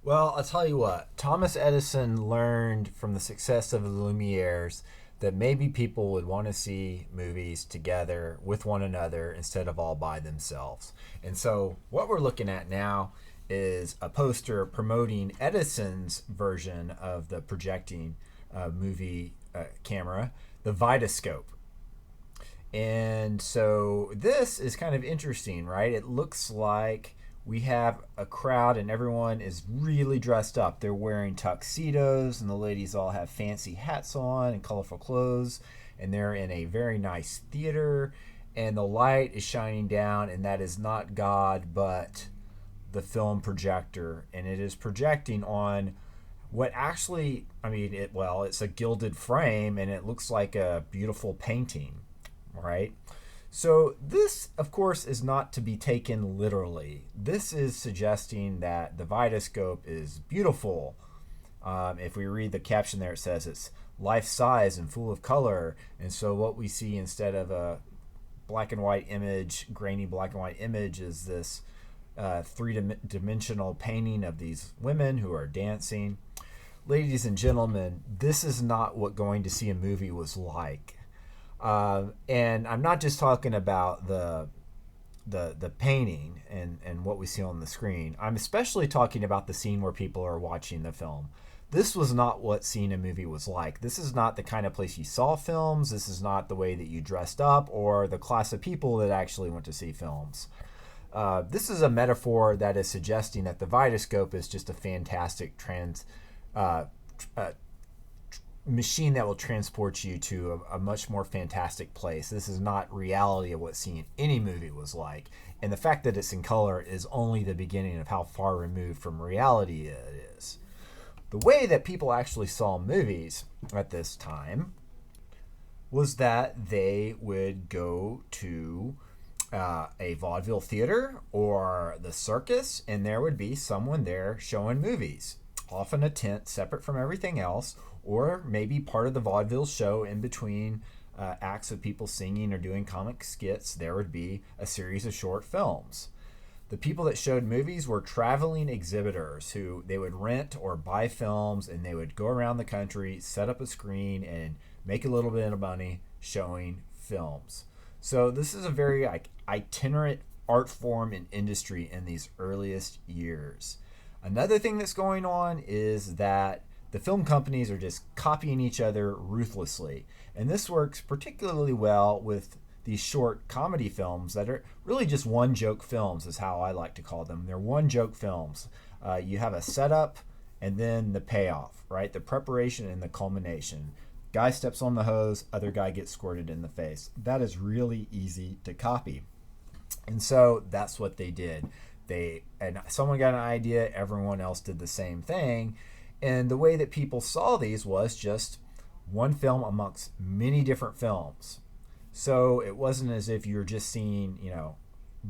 Well, I'll tell you what, Thomas Edison learned from the success of the Lumieres that maybe people would want to see movies together with one another instead of all by themselves. And so, what we're looking at now is a poster promoting Edison's version of the projecting movie camera, the Vitascope. And so this is kind of interesting, right? It looks like we have a crowd and everyone is really dressed up. They're wearing tuxedos and the ladies all have fancy hats on and colorful clothes. And they're in a very nice theater. And the light is shining down, and that is not God, but the film projector. And it is projecting on what actually, it's a gilded frame and it looks like a beautiful painting, right? So, this, of course, is not to be taken literally. This is suggesting that the Vitascope is beautiful. If we read the caption there, it says it's life size and full of color. And so, what we see instead of a black and white image, grainy black and white image, is this three-dimensional painting of these women who are dancing. Ladies and gentlemen, this is not what going to see a movie was like. And I'm not just talking about the painting and what we see on the screen. I'm especially talking about the scene where people are watching the film. This was not what seeing a movie was like. This is not the kind of place you saw films. This is not the way that you dressed up or the class of people that actually went to see films. This is a metaphor that is suggesting that the Vitascope is just a fantastic uh, uh, machine that will transport you to a much more fantastic place. This is not reality of what seeing any movie was like. And the fact that it's in color is only the beginning of how far removed from reality it is. The way that people actually saw movies at this time was that they would go to a vaudeville theater or the circus, and there would be someone there showing movies, often a tent separate from everything else, or maybe part of the vaudeville show in between acts of people singing or doing comic skits. There would be a series of short films. The people that showed movies were traveling exhibitors who they would rent or buy films, and they would go around the country, set up a screen, and make a little bit of money showing films. So this is a very itinerant art form and industry in these earliest years. Another thing that's going on is that the film companies are just copying each other ruthlessly. And this works particularly well with these short comedy films that are really just one joke films, is how I like to call them. They're one joke films. You have a setup and then the payoff, right? The preparation and the culmination. Guy steps on the hose, other guy gets squirted in the face. That is really easy to copy. And so that's what they did. And someone got an idea, everyone else did the same thing. And the way that people saw these was just one film amongst many different films. So it wasn't as if you were just seeing,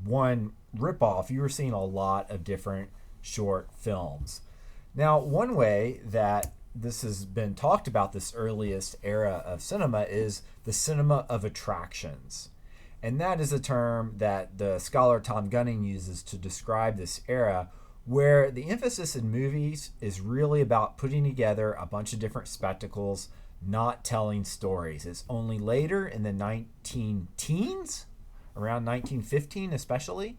one ripoff. You were seeing a lot of different short films. Now, one way that this has been talked about, this earliest era of cinema, is the cinema of attractions. And that is a term that the scholar Tom Gunning uses to describe this era, where the emphasis in movies is really about putting together a bunch of different spectacles, not telling stories. It's only later in the 19 teens, around 1915 especially,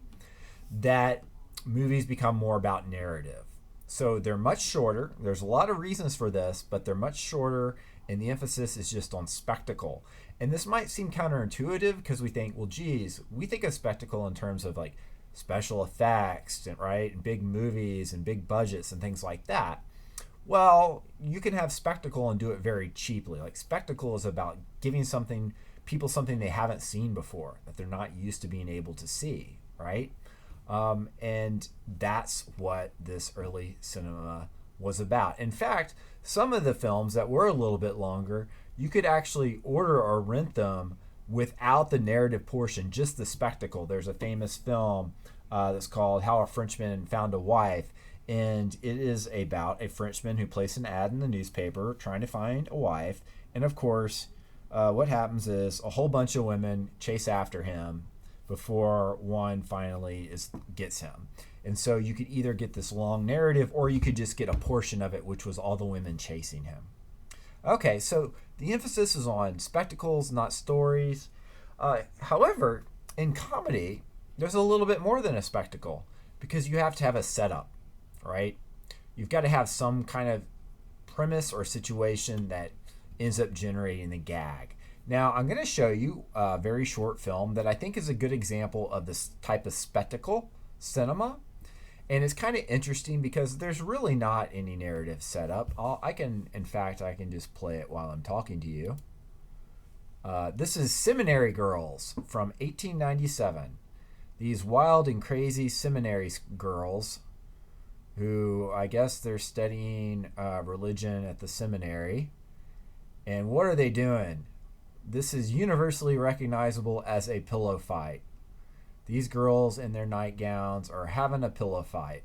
that movies become more about narrative. So they're much shorter. There's a lot of reasons for this, but they're much shorter, and the emphasis is just on spectacle. And this might seem counterintuitive because we think, well, geez, we think of spectacle in terms of like special effects, right? And big movies and big budgets and things like that. Well, you can have spectacle and do it very cheaply. Like, spectacle is about giving people something they haven't seen before, that they're not used to being able to see, right? And that's what this early cinema was about. In fact, some of the films that were a little bit longer, you could actually order or rent them without the narrative portion, just the spectacle. There's a famous film that's called How a Frenchman Found a Wife, and it is about a Frenchman who placed an ad in the newspaper trying to find a wife. And of course, what happens is a whole bunch of women chase after him before one finally gets him. And so you could either get this long narrative or you could just get a portion of it, which was all the women chasing him. Okay, so the emphasis is on spectacles, not stories. However, in comedy, there's a little bit more than a spectacle because you have to have a setup, right? You've got to have some kind of premise or situation that ends up generating the gag. Now, I'm going to show you a very short film that I think is a good example of this type of spectacle cinema. And it's kind of interesting because there's really not any narrative setup. I can just play it while I'm talking to you. This is Seminary Girls from 1897. These wild and crazy seminary girls who I guess they're studying religion at the seminary. And what are they doing? This is universally recognizable as a pillow fight. These girls in their nightgowns are having a pillow fight.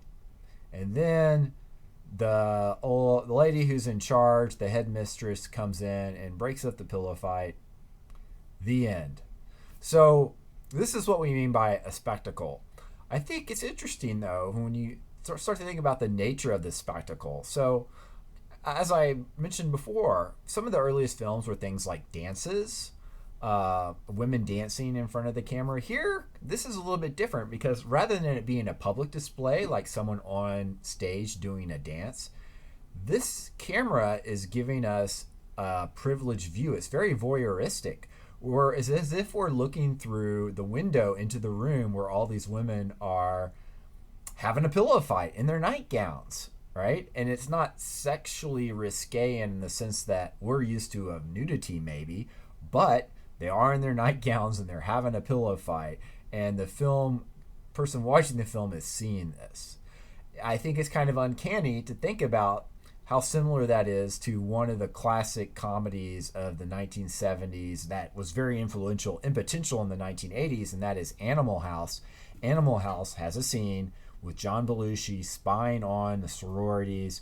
And then the lady who's in charge, the headmistress, comes in and breaks up the pillow fight. The end. So this is what we mean by a spectacle. I think it's interesting, though, when you start to think about the nature of this spectacle. So as I mentioned before, some of the earliest films were things like dances, women dancing in front of the camera. Here, this is a little bit different because rather than it being a public display, like someone on stage doing a dance, this camera is giving us a privileged view. It's very voyeuristic. Or it's as if we're looking through the window into the room where all these women are having a pillow fight in their nightgowns, right? And it's not sexually risque in the sense that we're used to of nudity maybe, but they are in their nightgowns and they're having a pillow fight, and the person watching the film is seeing this. I think it's kind of uncanny to think about how similar that is to one of the classic comedies of the 1970s that was very influential in potential in the 1980s, and that is Animal House. Animal House has a scene with John Belushi spying on the sororities,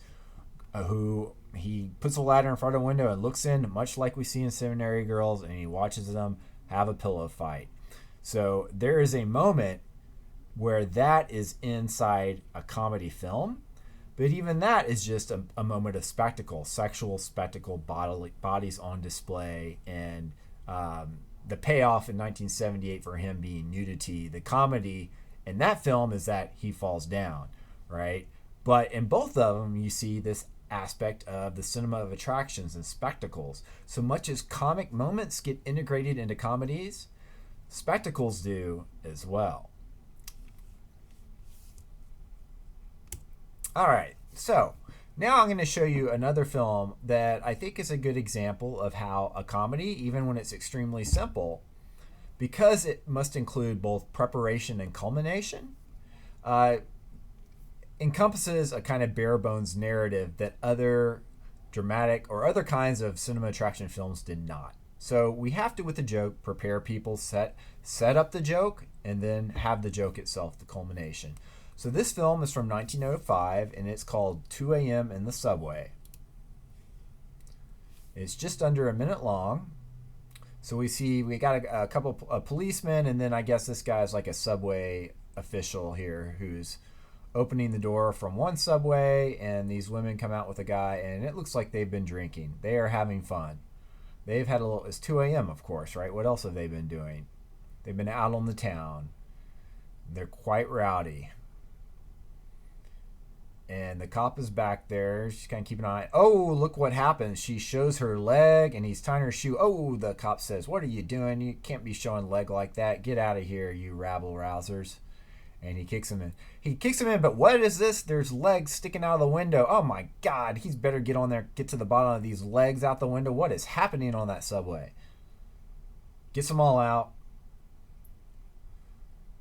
who he puts a ladder in front of a window and looks in, much like we see in Seminary Girls, and he watches them have a pillow fight. So there is a moment where that is inside a comedy film, but even that is just a moment of spectacle, sexual spectacle, bodies on display, and the payoff in 1978 for him being nudity. The comedy in that film is that he falls down, right? But in both of them, you see this aspect of the cinema of attractions and spectacles. So much as comic moments get integrated into comedies, spectacles do as well. All right, so now I'm going to show you another film that I think is a good example of how a comedy, even when it's extremely simple, because it must include both preparation and culmination, encompasses a kind of bare bones narrative that other dramatic or other kinds of cinema attraction films did not. So we have to, with the joke, prepare people, set up the joke, and then have the joke itself, the culmination. So this film is from 1905, and it's called 2 a.m. in the Subway. It's just under a minute long. So we got a couple of policemen, and then I guess this guy's like a subway official here who's opening the door from one subway, and these women come out with a guy, and it looks like they've been drinking. They are having fun. They've had it's 2 a.m., of course, right? What else have they been doing? They've been out on the town. They're quite rowdy. And the cop is back there. She's kind of keeping an eye. Oh, look what happens. She shows her leg, and he's tying her shoe. Oh, the cop says, "What are you doing? You can't be showing leg like that. Get out of here, you rabble-rousers." And he kicks him in. But what is this? There's legs sticking out of the window. Oh, my God. He's better get on there, get to the bottom of these legs out the window. What is happening on that subway? Gets them all out.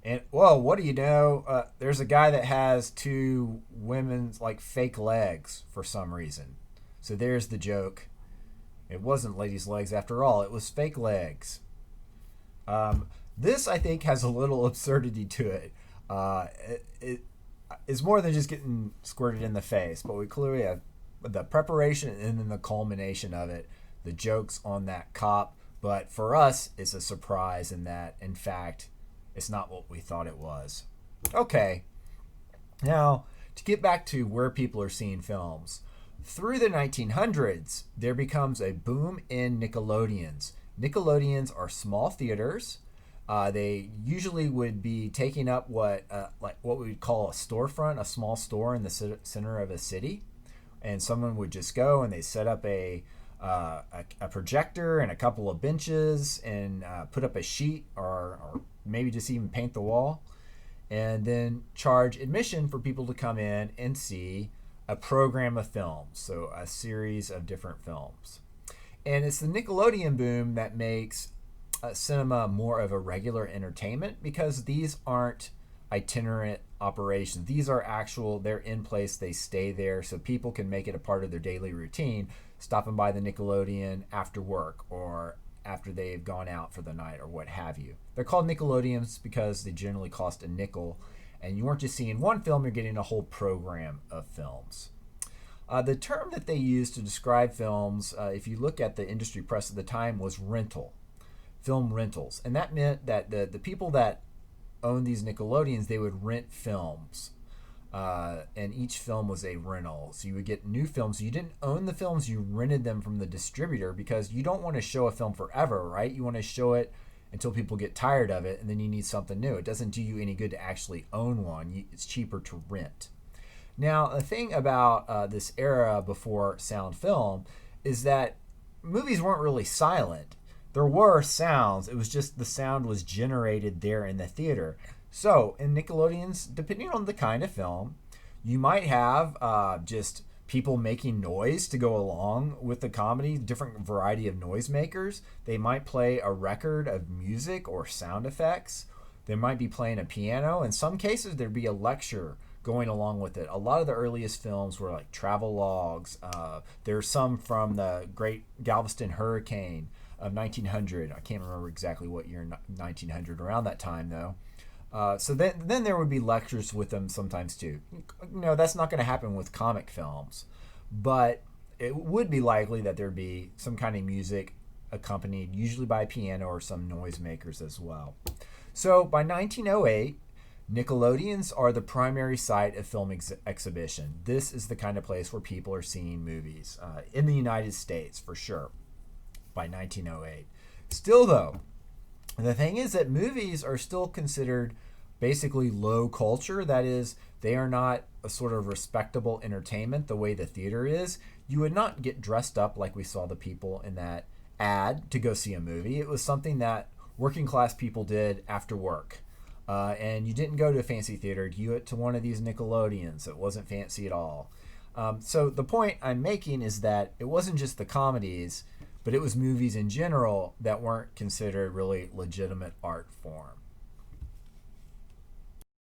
And, whoa, what do you know? There's a guy that has two women's, like, fake legs for some reason. So there's the joke. It wasn't ladies' legs after all. It was fake legs. This, I think, has a little absurdity to it. It is more than just getting squirted in the face, but we clearly have the preparation and then the culmination of it, the jokes on that cop. But for us, it's a surprise in that, in fact, it's not what we thought it was. Okay. Now, to get back to where people are seeing films, through the 1900s, there becomes a boom in Nickelodeons. Nickelodeons are small theaters. They usually would be taking up like what we would call a storefront, a small store in the center of a city, and someone would just go and they set up a projector and a couple of benches and put up a sheet or maybe just even paint the wall, and then charge admission for people to come in and see a program of films, so a series of different films. And it's the Nickelodeon boom that makes cinema more of a regular entertainment, because these aren't itinerant operations. These are actual, they're in place, they stay there, so people can make it a part of their daily routine, stopping by the Nickelodeon after work or after they've gone out for the night or what have you. They're called Nickelodeons because they generally cost a nickel, and you weren't just seeing one film, you're getting a whole program of films. The term that they used to describe films, if you look at the industry press at the time, was rental, film rentals. And that meant that the people that owned these Nickelodeons, they would rent films. And each film was a rental. So you would get new films. You didn't own the films, you rented them from the distributor, because you don't want to show a film forever, right? You want to show it until people get tired of it, and then you need something new. It doesn't do you any good to actually own one. It's cheaper to rent. Now, the thing about this era before sound film is that movies weren't really silent. There were sounds. It was just the sound was generated there in the theater. So, in Nickelodeons, depending on the kind of film, you might have just people making noise to go along with the comedy, different variety of noisemakers. They might play a record of music or sound effects. They might be playing a piano. In some cases, there'd be a lecture going along with it. A lot of the earliest films were like travel logs. There's some from the great Galveston hurricane of 1900. I can't remember exactly what year, 1900, around that time though. So then there would be lectures with them sometimes too. That's not going to happen with comic films, but it would be likely that there'd be some kind of music accompanied, usually by piano or some noisemakers as well. So by 1908, Nickelodeons are the primary site of film exhibition. This is the kind of place where people are seeing movies in the United States, for sure, by 1908. Still, though, the thing is that movies are still considered basically low culture. That is, they are not a sort of respectable entertainment the way the theater is. You would not get dressed up like we saw the people in that ad to go see a movie. It was something that working class people did after work. And you didn't go to a fancy theater. You went to one of these Nickelodeons. It wasn't fancy at all. So the point I'm making is that it wasn't just the comedies, but it was movies in general that weren't considered really legitimate art form.